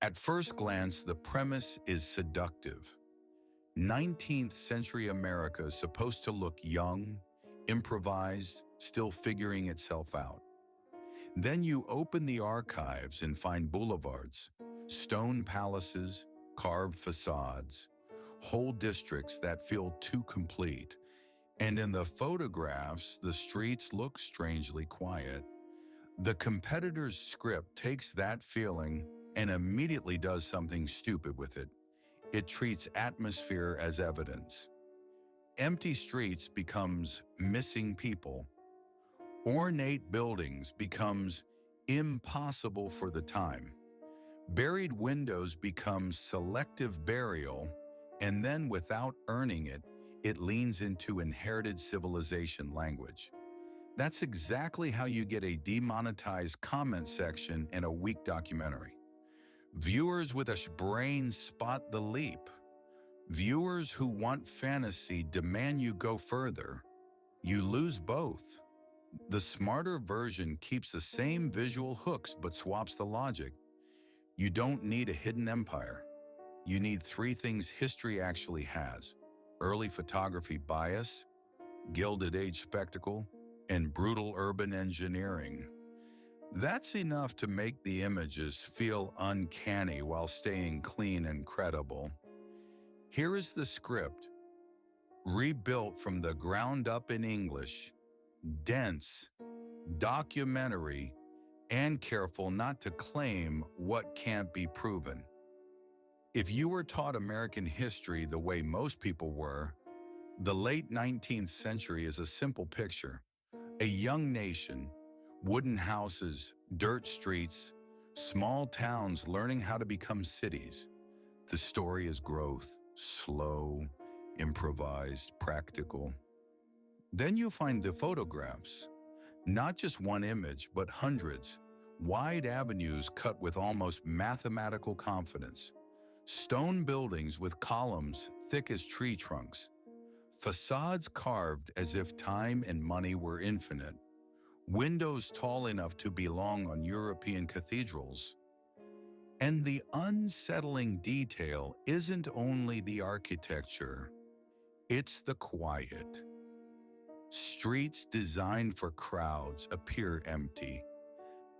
At first glance, the premise is seductive. 19th century America is supposed to look young, improvised, still figuring itself out. Then you open the archives and find boulevards, stone palaces, carved facades, whole districts that feel too complete. And in the photographs, the streets look strangely quiet. The competitor's script takes that feeling and immediately does something stupid with it. It treats atmosphere as evidence. Empty streets becomes missing people. Ornate buildings becomes impossible for the time. Buried windows become selective burial, and then without earning it, it leans into inherited civilization language. That's exactly how you get a demonetized comment section in a weak documentary. Viewers with a brain spot the leap. Viewers who want fantasy demand you go further. You lose both. The smarter version keeps the same visual hooks but swaps the logic. You don't need a hidden empire. You need three things history actually has: early photography bias, Gilded Age spectacle, and brutal urban engineering. That's enough to make the images feel uncanny while staying clean and credible. Here is the script, rebuilt from the ground up in English, dense, documentary, and careful not to claim what can't be proven. If you were taught American history the way most people were, the late 19th century is a simple picture. A young nation, wooden houses, dirt streets, small towns learning how to become cities. The story is growth, slow, improvised, practical. Then you find the photographs, not just one image, but hundreds, wide avenues cut with almost mathematical confidence, stone buildings with columns thick as tree trunks, facades carved as if time and money were infinite, windows tall enough to belong on European cathedrals. And the unsettling detail isn't only the architecture, it's the quiet. Streets designed for crowds appear empty.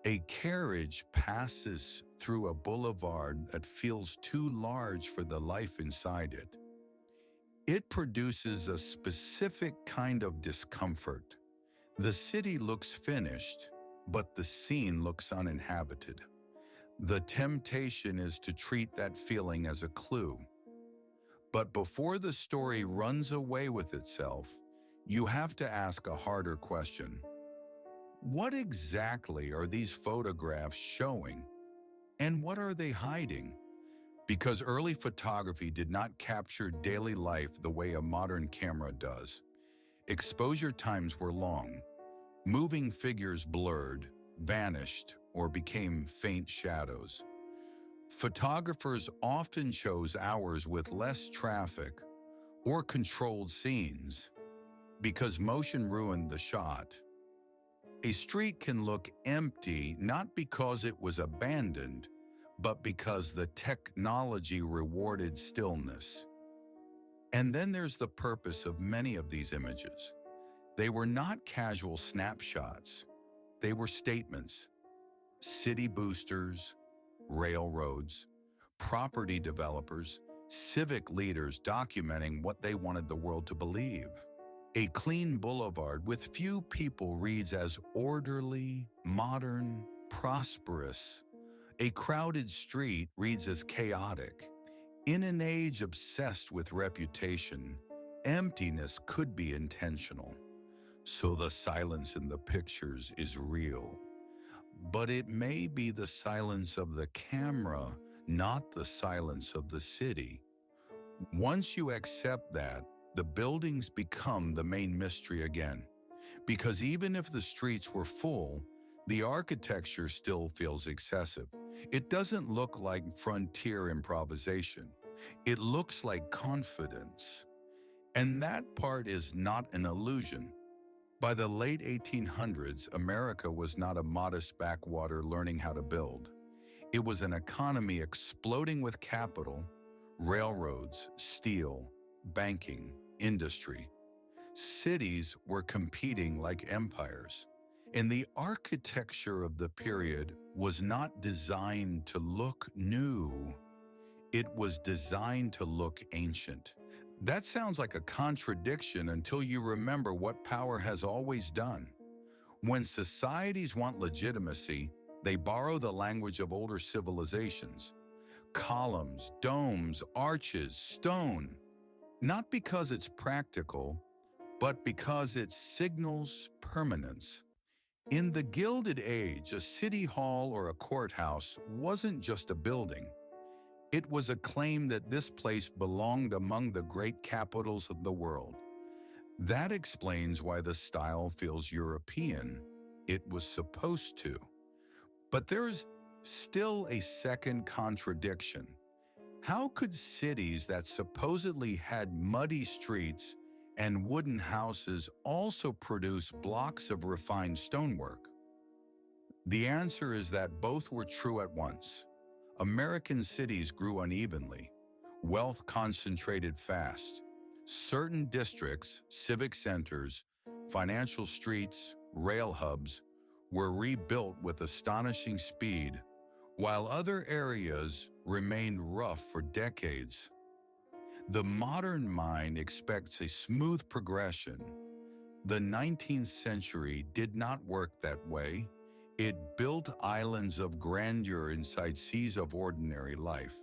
A carriage passes through a boulevard that feels too large for the life inside it. It produces a specific kind of discomfort. The city looks finished, but the scene looks uninhabited. The temptation is to treat that feeling as a clue. But before the story runs away with itself, you have to ask a harder question. What exactly are these photographs showing? And what are they hiding? Because early photography did not capture daily life the way a modern camera does. Exposure times were long. Moving figures blurred, vanished, or became faint shadows. Photographers often chose hours with less traffic or controlled scenes because motion ruined the shot. A street can look empty not because it was abandoned, but because the technology rewarded stillness. And then there's the purpose of many of these images. They were not casual snapshots. They were statements. City boosters, railroads, property developers, civic leaders documenting what they wanted the world to believe. A clean boulevard with few people reads as orderly, modern, prosperous. A crowded street reads as chaotic. In an age obsessed with reputation, emptiness could be intentional. So the silence in the pictures is real. But it may be the silence of the camera, not the silence of the city. Once you accept that, the buildings become the main mystery again. Because even if the streets were full, the architecture still feels excessive. It doesn't look like frontier improvisation. It looks like confidence. And that part is not an illusion. By the late 1800s, America was not a modest backwater learning how to build. It was an economy exploding with capital, railroads, steel, banking, industry. Cities were competing like empires. And the architecture of the period was not designed to look new. It was designed to look ancient. That sounds like a contradiction until you remember what power has always done. When societies want legitimacy, they borrow the language of older civilizations. Columns, domes, arches, stone. Not because it's practical, but because it signals permanence. In the Gilded Age, a city hall or a courthouse wasn't just a building. It was a claim that this place belonged among the great capitals of the world. That explains why the style feels European. It was supposed to. But there's still a second contradiction. How could cities that supposedly had muddy streets and wooden houses also produce blocks of refined stonework? The answer is that both were true at once. American cities grew unevenly. Wealth concentrated fast. Certain districts, civic centers, financial streets, rail hubs were rebuilt with astonishing speed, while other areas remained rough for decades. The modern mind expects a smooth progression. The 19th century did not work that way. It built islands of grandeur inside seas of ordinary life.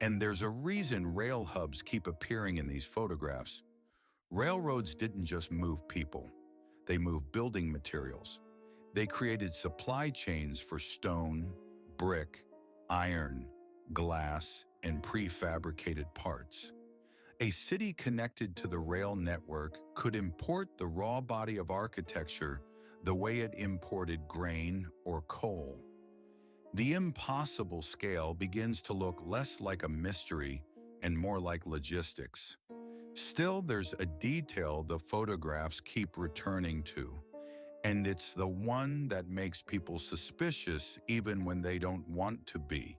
And there's a reason rail hubs keep appearing in these photographs. Railroads didn't just move people. They moved building materials. They created supply chains for stone, brick, iron, glass, and prefabricated parts. A city connected to the rail network could import the raw body of architecture the way it imported grain or coal. The impossible scale begins to look less like a mystery and more like logistics. Still, there's a detail the photographs keep returning to, and it's the one that makes people suspicious even when they don't want to be.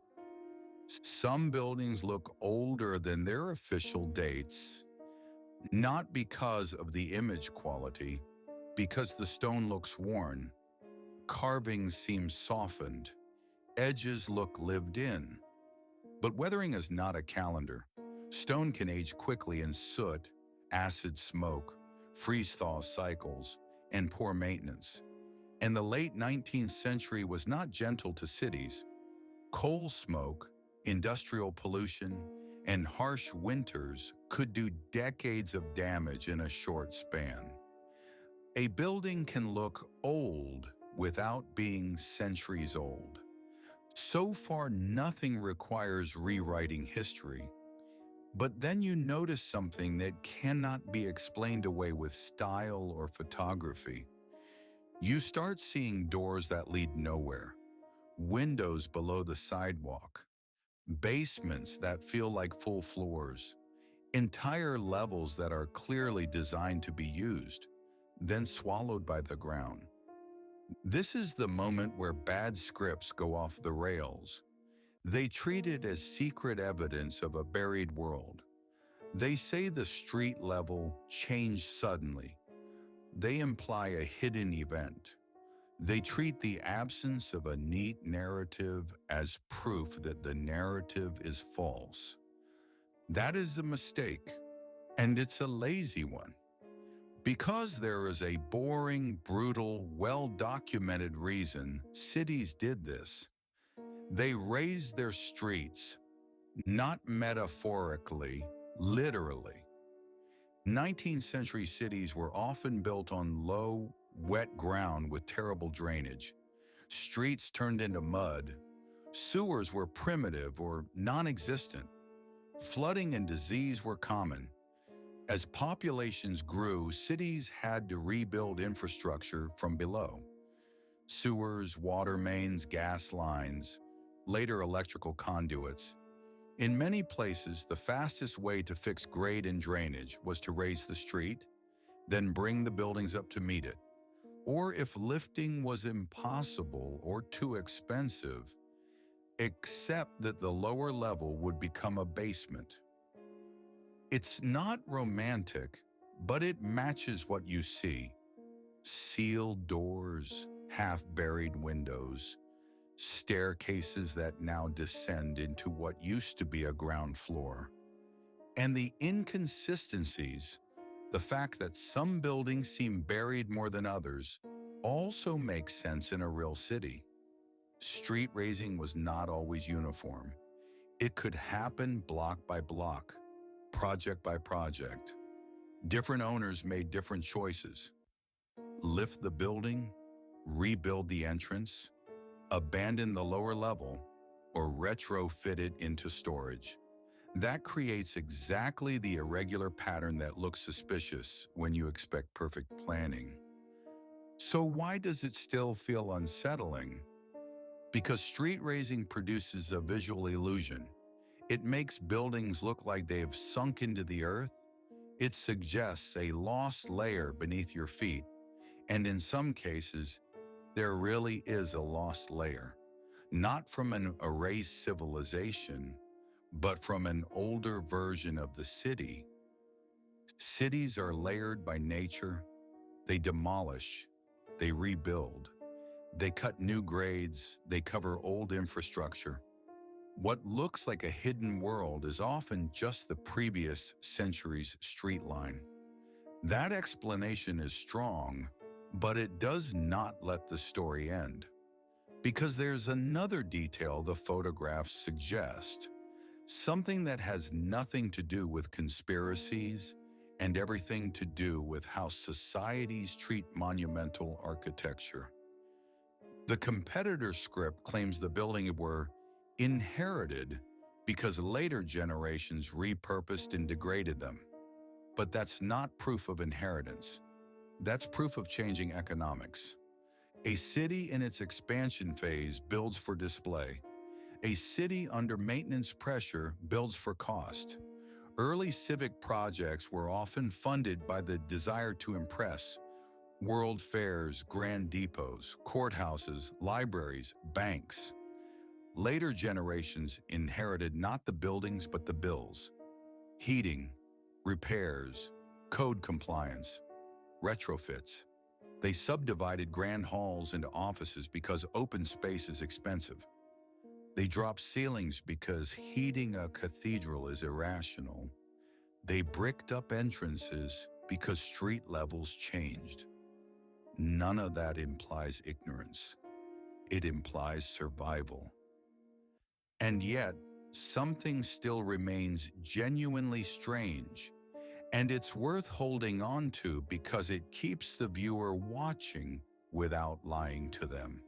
Some buildings look older than their official dates, not because of the image quality, because the stone looks worn, carvings seem softened, edges look lived in. But weathering is not a calendar. Stone can age quickly in soot, acid smoke, freeze-thaw cycles, and poor maintenance. And the late 19th century was not gentle to cities. Coal smoke, industrial pollution, and harsh winters could do decades of damage in a short span. A building can look old without being centuries old. So far, nothing requires rewriting history. But then you notice something that cannot be explained away with style or photography. You start seeing doors that lead nowhere, windows below the sidewalk, basements that feel like full floors, entire levels that are clearly designed to be used, then swallowed by the ground. This is the moment where bad scripts go off the rails. They treat it as secret evidence of a buried world. They say the street level changed suddenly. They imply a hidden event. They treat the absence of a neat narrative as proof that the narrative is false. That is a mistake, and it's a lazy one. Because there is a boring, brutal, well-documented reason cities did this. They raised their streets, not metaphorically, literally. 19th century cities were often built on low, wet ground with terrible drainage. Streets turned into mud. Sewers were primitive or non-existent. Flooding and disease were common. As populations grew, cities had to rebuild infrastructure from below. Sewers, water mains, gas lines, later electrical conduits. In many places, the fastest way to fix grade and drainage was to raise the street, then bring the buildings up to meet it. Or if lifting was impossible or too expensive, except that the lower level would become a basement. It's not romantic, but it matches what you see. Sealed doors, half-buried windows, staircases that now descend into what used to be a ground floor. And the inconsistencies, the fact that some buildings seem buried more than others, also makes sense in a real city. Street raising was not always uniform. It could happen block by block, project by project. Different owners made different choices. Lift the building, rebuild the entrance, abandon the lower level, or retrofit it into storage. That creates exactly the irregular pattern that looks suspicious when you expect perfect planning. So why does it still feel unsettling? Because street raising produces a visual illusion. It makes buildings look like they have sunk into the earth. It suggests a lost layer beneath your feet. And in some cases, there really is a lost layer. Not from an erased civilization, but from an older version of the city. Cities are layered by nature. They demolish, they rebuild, they cut new grades, they cover old infrastructure. What looks like a hidden world is often just the previous century's street line. That explanation is strong, but it does not let the story end. Because there's another detail the photographs suggest, something that has nothing to do with conspiracies and everything to do with how societies treat monumental architecture. The competitor script claims the buildings were inherited because later generations repurposed and degraded them. But that's not proof of inheritance. That's proof of changing economics. A city in its expansion phase builds for display. A city under maintenance pressure builds for cost. Early civic projects were often funded by the desire to impress. World fairs, grand depots, courthouses, libraries, banks. Later generations inherited not the buildings but the bills. Heating, repairs, code compliance, retrofits. They subdivided grand halls into offices because open space is expensive. They dropped ceilings because heating a cathedral is irrational. They bricked up entrances because street levels changed. None of that implies ignorance. It implies survival. And yet, something still remains genuinely strange, and it's worth holding on to because it keeps the viewer watching without lying to them.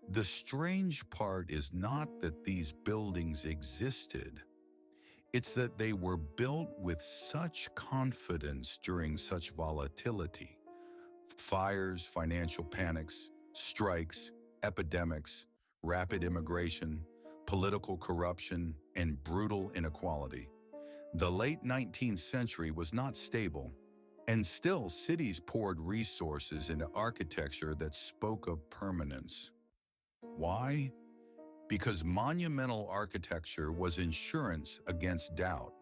The strange part is not that these buildings existed. It's that they were built with such confidence during such volatility. Fires, financial panics, strikes, epidemics, rapid immigration, political corruption, and brutal inequality. The late 19th century was not stable, and still cities poured resources into architecture that spoke of permanence. Why? Because monumental architecture was insurance against doubt.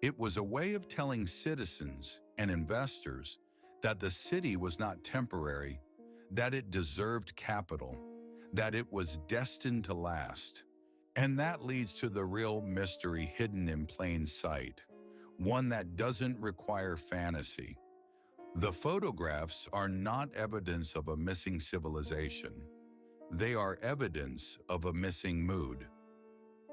It was a way of telling citizens and investors that the city was not temporary, that it deserved capital, that it was destined to last. And that leads to the real mystery hidden in plain sight, one that doesn't require fantasy. The photographs are not evidence of a missing civilization. They are evidence of a missing mood.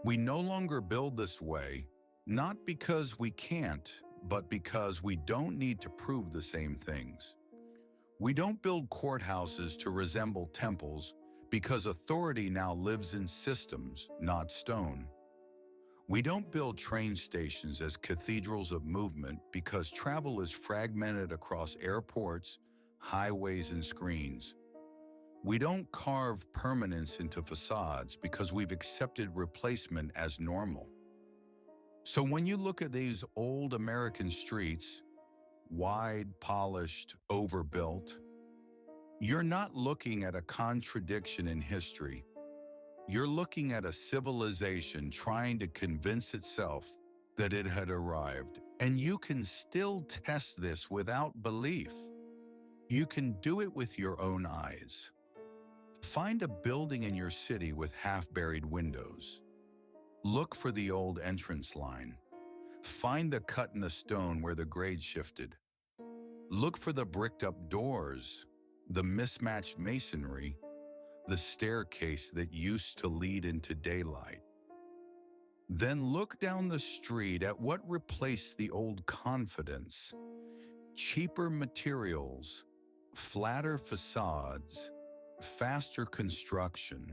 We no longer build this way, not because we can't, but because we don't need to prove the same things. We don't build courthouses to resemble temples because authority now lives in systems, not stone. We don't build train stations as cathedrals of movement because travel is fragmented across airports, highways, and screens. We don't carve permanence into facades because we've accepted replacement as normal. So when you look at these old American streets, wide, polished, overbuilt, you're not looking at a contradiction in history. You're looking at a civilization trying to convince itself that it had arrived, and you can still test this without belief. You can do it with your own eyes. Find a building in your city with half-buried windows. Look for the old entrance line. Find the cut in the stone where the grade shifted. Look for the bricked-up doors, the mismatched masonry, the staircase that used to lead into daylight. Then look down the street at what replaced the old confidence: cheaper materials, flatter facades, faster construction.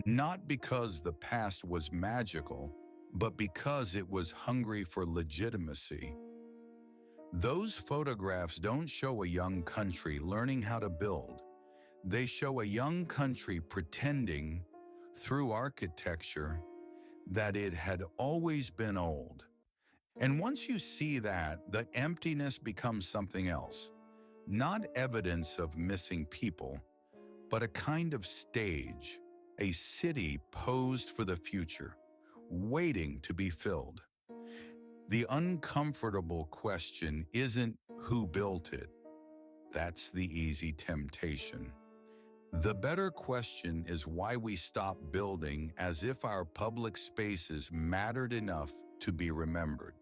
Not because the past was magical, but because it was hungry for legitimacy. Those photographs don't show a young country learning how to build. They show a young country pretending, through architecture, that it had always been old. And once you see that, the emptiness becomes something else. Not evidence of missing people, but a kind of stage, a city posed for the future, waiting to be filled. The uncomfortable question isn't who built it. That's the easy temptation. The better question is why we stop building as if our public spaces mattered enough to be remembered.